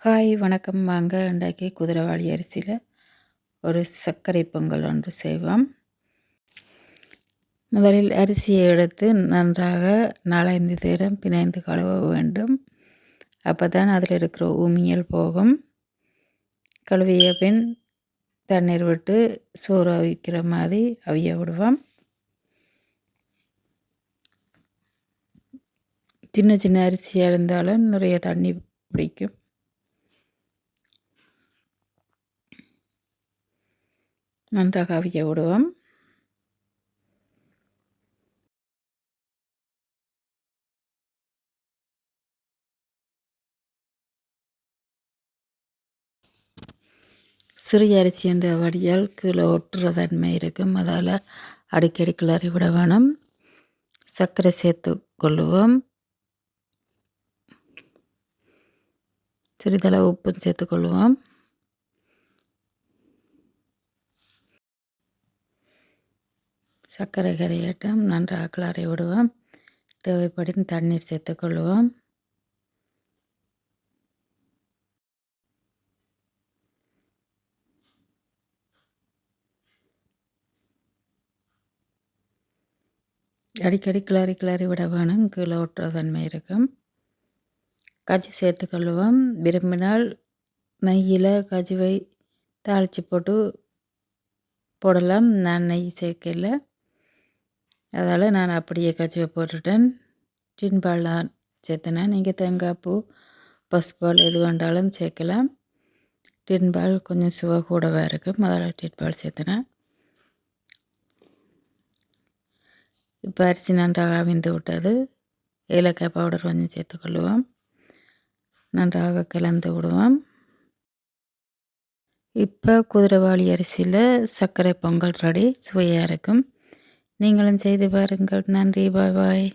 Hi வணக்கம். வாங்க இன்றைக்கு குதிரைவாலி அரிசியில் ஒரு சர்க்கரை பொங்கல் ஒன்று செய்வோம். முதலில் அரிசியை எடுத்து நன்றாக 4-5 நேரம் பிணைந்து கழுவ வேண்டும். அப்போ தான் அதில் இருக்கிற உமியல் போகும். கழுவிய பின் தண்ணீர் விட்டு சோறு அவிக்கிற மாதிரி அவிய விடுவோம். சின்ன சின்ன அரிசியாக இருந்தாலும் நிறைய தண்ணி பிடிக்கும். நன்றாக அவிய விடுவோம். சிறிய அரிசி என்ற வடியால் கீழே ஒட்டுற தன்மை இருக்கும். அதால் அடிக்கடி கிளறி விட வேணும். சர்க்கரை சேர்த்து கொள்ளுவோம். சிறிதளவு உப்பும் சேர்த்துக்கொள்வோம். சர்க்கரை கரையாட்டம் நன்றாக கிளறி விடுவோம். தேவைப்படும் தண்ணீர் சேர்த்துக்கொள்வோம். அடிக்கடி கிளறி விட வேணும். கீழே ஒட்டுற தன்மை இருக்கும். கஜு சேர்த்துக்கொள்வோம். விரும்பினால் நெய்யில் கஜுவை தாளித்து போடலாம். நான் நெய் சேர்க்கல, அதால் நான் அப்படியே கஜுவை போட்டுட்டேன். டின்பால் தான் சேர்த்தினேன். நீங்கள் தேங்காய் பூ பசுப்பால் எது வேண்டாலும் சேர்க்கலாம். டின்பால் கொஞ்சம் சுவை கூடவே இருக்கும், அதில் டின்பால் சேர்த்தினேன். இப்போ அரிசி நன்றாக அவிந்து விட்டது. ஏலக்காய் பவுடர் கொஞ்சம் சேர்த்துக்கொள்வோம். நன்றாக கலந்து விடுவோம். இப்போ குதிரைவாலி அரிசியில் சர்க்கரை பொங்கல் ரெடி. சுவையாக இருக்கும். நீங்களும் செய்து பாருங்கள். நன்றி. பாய் பாய்.